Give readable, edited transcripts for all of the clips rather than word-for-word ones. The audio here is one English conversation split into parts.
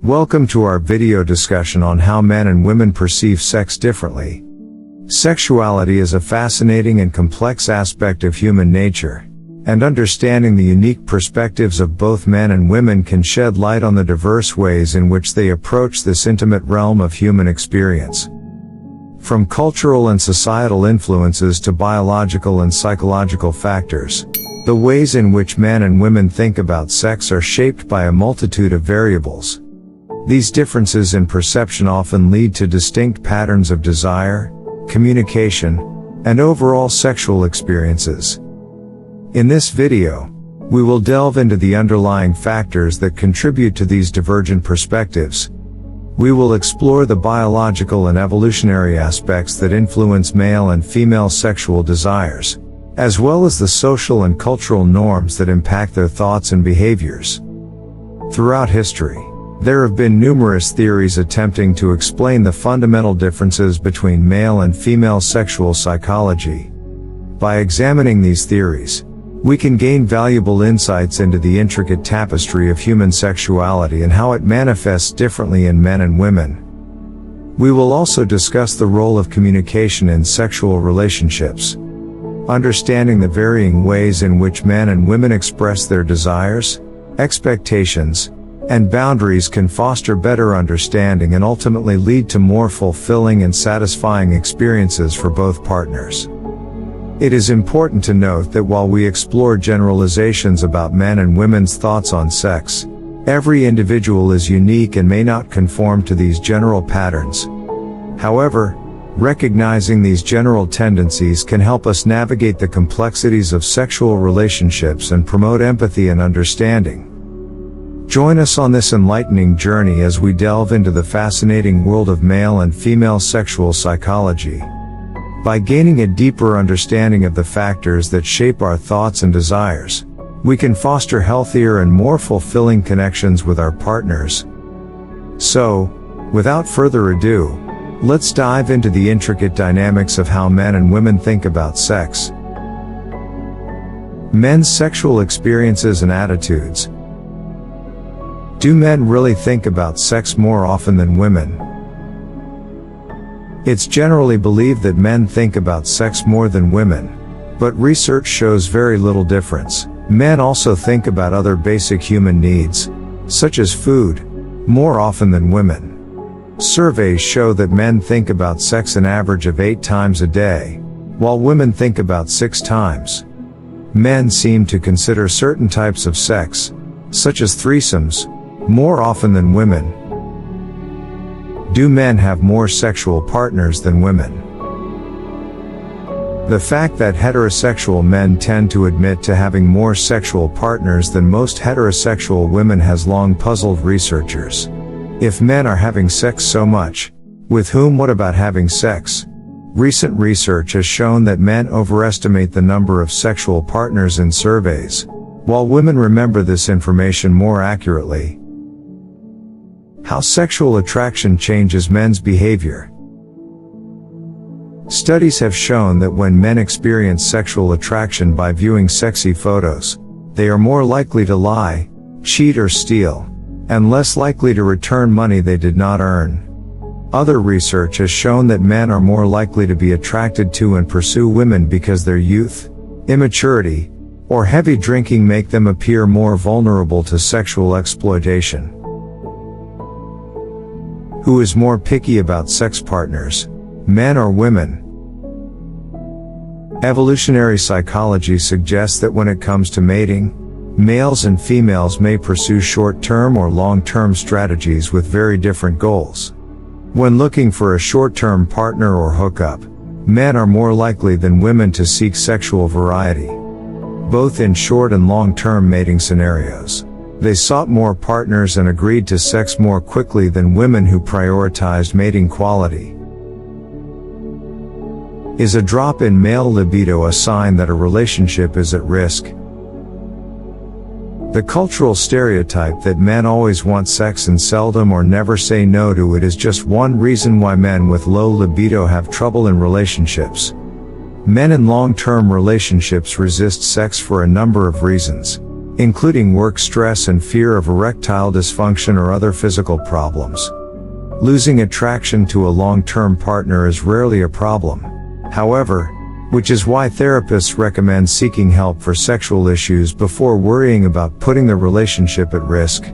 Welcome to our video discussion on how men and women perceive sex differently. Sexuality is a fascinating and complex aspect of human nature, and understanding the unique perspectives of both men and women can shed light on the diverse ways in which they approach this intimate realm of human experience. From cultural and societal influences to biological and psychological factors, the ways in which men and women think about sex are shaped by a multitude of variables. These differences in perception often lead to distinct patterns of desire, communication, and overall sexual experiences. In this video, we will delve into the underlying factors that contribute to these divergent perspectives. We will explore the biological and evolutionary aspects that influence male and female sexual desires, as well as the social and cultural norms that impact their thoughts and behaviors. Throughout history, there have been numerous theories attempting to explain the fundamental differences between male and female sexual psychology. By examining these theories, we can gain valuable insights into the intricate tapestry of human sexuality and how it manifests differently in men and women. We will also discuss the role of communication in sexual relationships. Understanding the varying ways in which men and women express their desires, expectations, and boundaries can foster better understanding and ultimately lead to more fulfilling and satisfying experiences for both partners. It is important to note that while we explore generalizations about men and women's thoughts on sex, every individual is unique and may not conform to these general patterns. However, recognizing these general tendencies can help us navigate the complexities of sexual relationships and promote empathy and understanding. Join us on this enlightening journey as we delve into the fascinating world of male and female sexual psychology. By gaining a deeper understanding of the factors that shape our thoughts and desires, we can foster healthier and more fulfilling connections with our partners. So, without further ado, let's dive into the intricate dynamics of how men and women think about sex. Men's sexual experiences and attitudes. Do men really think about sex more often than women? It's generally believed that men think about sex more than women, but research shows very little difference. Men also think about other basic human needs, such as food, more often than women. Surveys show that men think about sex an average of 8 times a day, while women think about 6 times. Men seem to consider certain types of sex, such as threesomes, more often than women. Do men have more sexual partners than women? The fact that heterosexual men tend to admit to having more sexual partners than most heterosexual women has long puzzled researchers. If men are having sex so much, with whom? What about having sex? Recent research has shown that men overestimate the number of sexual partners in surveys, while women remember this information more accurately. How sexual attraction changes men's behavior. Studies have shown that when men experience sexual attraction by viewing sexy photos, they are more likely to lie, cheat or steal, and less likely to return money they did not earn. Other research has shown that men are more likely to be attracted to and pursue women because their youth, immaturity, or heavy drinking make them appear more vulnerable to sexual exploitation. Who is more picky about sex partners, men or women? Evolutionary psychology suggests that when it comes to mating, males and females may pursue short-term or long-term strategies with very different goals. When looking for a short-term partner or hookup, men are more likely than women to seek sexual variety. Both in short and long-term mating scenarios, they sought more partners and agreed to sex more quickly than women who prioritized mating quality. Is a drop in male libido a sign that a relationship is at risk? The cultural stereotype that men always want sex and seldom or never say no to it is just one reason why men with low libido have trouble in relationships. Men in long-term relationships resist sex for a number of reasons. including work stress and fear of erectile dysfunction or other physical problems. Losing attraction to a long-term partner is rarely a problem, however, which is why therapists recommend seeking help for sexual issues before worrying about putting the relationship at risk.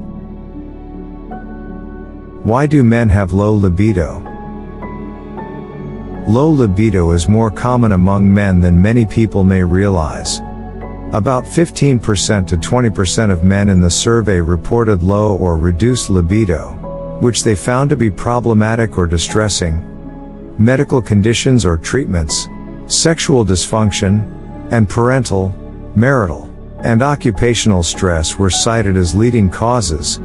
Why do men have low libido? Low libido is more common among men than many people may realize. About 15% to 20% of men in the survey reported low or reduced libido, which they found to be problematic or distressing. Medical conditions or treatments, sexual dysfunction, and parental, marital, and occupational stress were cited as leading causes.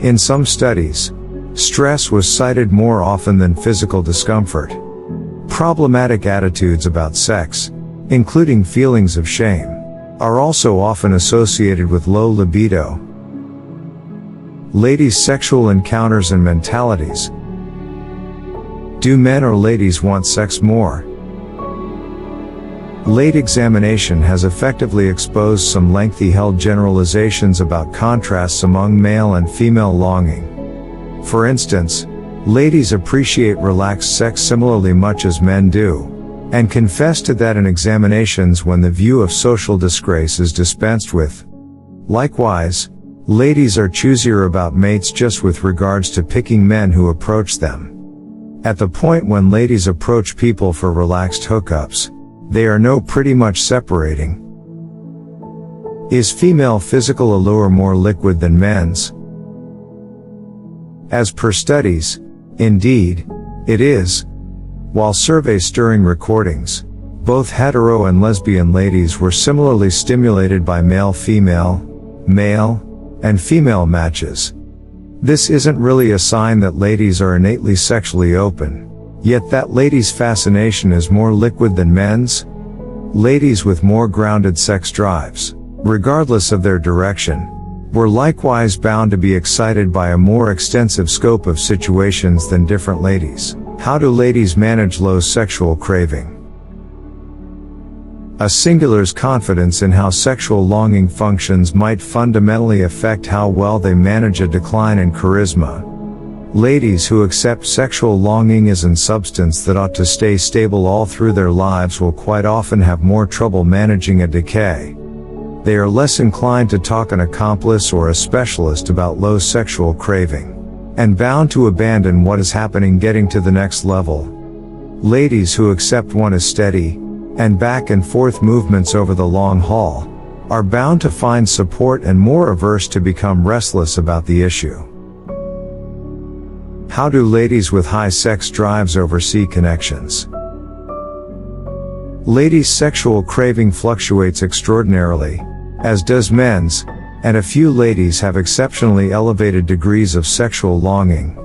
In some studies, stress was cited more often than physical discomfort. Problematic attitudes about sex, including feelings of shame, are also often associated with low libido. Ladies' sexual encounters and mentalities. Do men or ladies want sex more? Late examination has effectively exposed some lengthy held generalizations about contrasts among male and female longing. For instance, ladies appreciate relaxed sex similarly much as men do, and confess to that in examinations when the view of social disgrace is dispensed with. Likewise, ladies are choosier about mates just with regards to picking men who approach them. At the point when ladies approach people for relaxed hookups, they are pretty much separating. Is female physical allure more liquid than men's? As per studies, indeed, it is. While survey-stirring recordings, both hetero and lesbian ladies were similarly stimulated by male-female, male, and female matches. This isn't really a sign that ladies are innately sexually open, yet that ladies' fascination is more liquid than men's. Ladies with more grounded sex drives, regardless of their direction, were likewise bound to be excited by a more extensive scope of situations than different ladies. How do ladies manage low sexual craving? A singular's confidence in how sexual longing functions might fundamentally affect how well they manage a decline in charisma. Ladies who accept sexual longing as a substance that ought to stay stable all through their lives will quite often have more trouble managing a decay. They are less inclined to talk an accomplice or a specialist about low sexual craving, and bound to abandon what is happening getting to the next level. Ladies who accept one as steady, and back and forth movements over the long haul, are bound to find support and more averse to become restless about the issue. How do ladies with high sex drives oversee connections? Ladies' sexual craving fluctuates extraordinarily, as does men's, and a few ladies have exceptionally elevated degrees of sexual longing.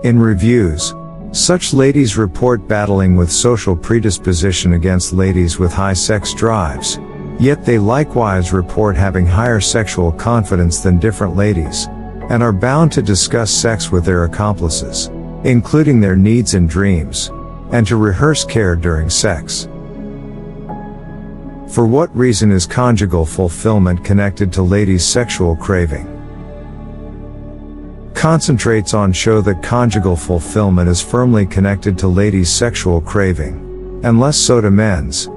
In reviews, such ladies report battling with social predisposition against ladies with high sex drives, yet they likewise report having higher sexual confidence than different ladies, and are bound to discuss sex with their accomplices, including their needs and dreams, and to rehearse care during sex. For what reason is conjugal fulfillment connected to ladies' sexual craving? Concentrates on show that conjugal fulfillment is firmly connected to ladies' sexual craving, and less so to men's.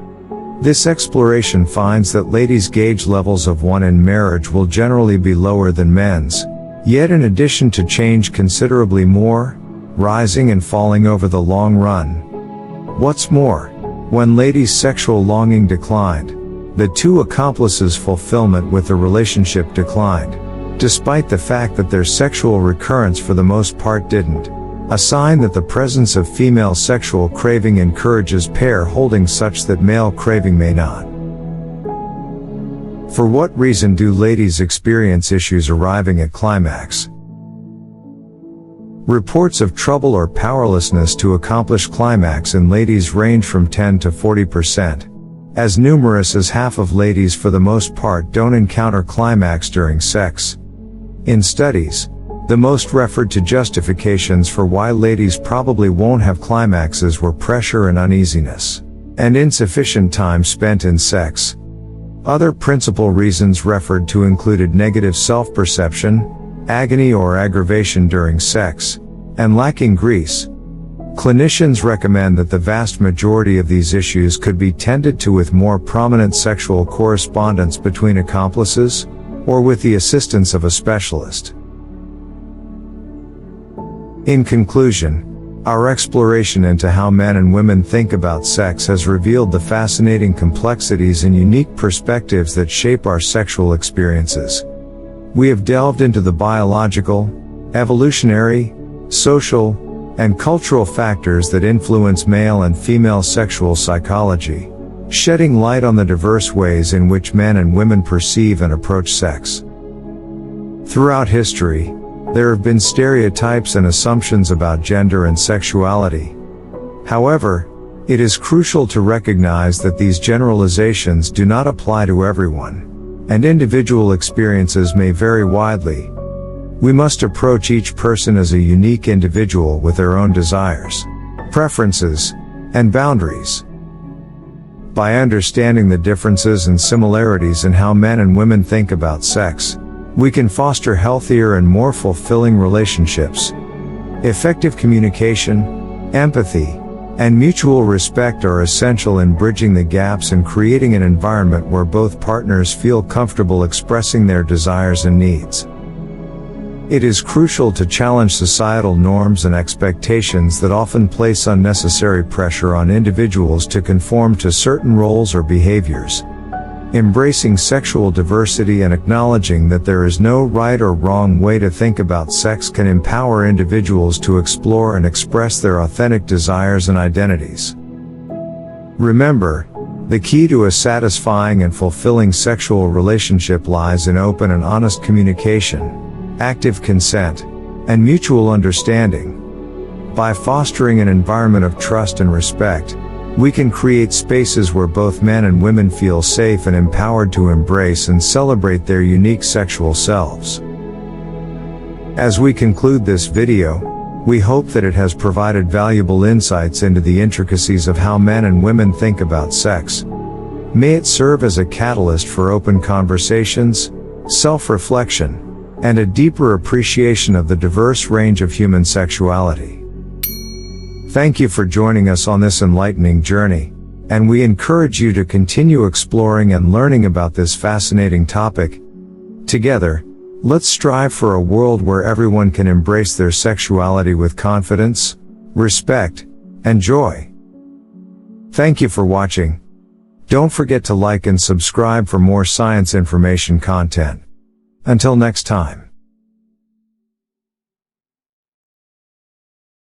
This exploration finds that ladies' gauge levels of one in marriage will generally be lower than men's, yet in addition to change considerably more, rising and falling over the long run. What's more, when ladies' sexual longing declined, the two accomplices' fulfillment with the relationship declined, despite the fact that their sexual recurrence for the most part didn't, a sign that the presence of female sexual craving encourages pair holding such that male craving may not. For what reason do ladies experience issues arriving at climax? Reports of trouble or powerlessness to accomplish climax in ladies range from 10 to 40%. As numerous as half of ladies for the most part don't encounter climax during sex. In studies, the most referred to justifications for why ladies probably won't have climaxes were pressure and uneasiness, and insufficient time spent in sex. Other principal reasons referred to included negative self-perception, agony or aggravation during sex, and lacking grace. Clinicians recommend that the vast majority of these issues could be tended to with more prominent sexual correspondence between accomplices, or with the assistance of a specialist. In conclusion, our exploration into how men and women think about sex has revealed the fascinating complexities and unique perspectives that shape our sexual experiences. We have delved into the biological, evolutionary, social, and cultural factors that influence male and female sexual psychology, shedding light on the diverse ways in which men and women perceive and approach sex. Throughout history, there have been stereotypes and assumptions about gender and sexuality. However, it is crucial to recognize that these generalizations do not apply to everyone, and individual experiences may vary widely. We must approach each person as a unique individual with their own desires, preferences, and boundaries. By understanding the differences and similarities in how men and women think about sex, we can foster healthier and more fulfilling relationships. Effective communication, empathy, and mutual respect are essential in bridging the gaps and creating an environment where both partners feel comfortable expressing their desires and needs. It is crucial to challenge societal norms and expectations that often place unnecessary pressure on individuals to conform to certain roles or behaviors. Embracing sexual diversity and acknowledging that there is no right or wrong way to think about sex can empower individuals to explore and express their authentic desires and identities. Remember, the key to a satisfying and fulfilling sexual relationship lies in open and honest communication, active consent, and mutual understanding. By fostering an environment of trust and respect, we can create spaces where both men and women feel safe and empowered to embrace and celebrate their unique sexual selves. As we conclude this video, we hope that it has provided valuable insights into the intricacies of how men and women think about sex. May it serve as a catalyst for open conversations, self-reflection, and a deeper appreciation of the diverse range of human sexuality. Thank you for joining us on this enlightening journey, and we encourage you to continue exploring and learning about this fascinating topic. Together, let's strive for a world where everyone can embrace their sexuality with confidence, respect, and joy. Thank you for watching. Don't forget to like and subscribe for more science information content. Until next time.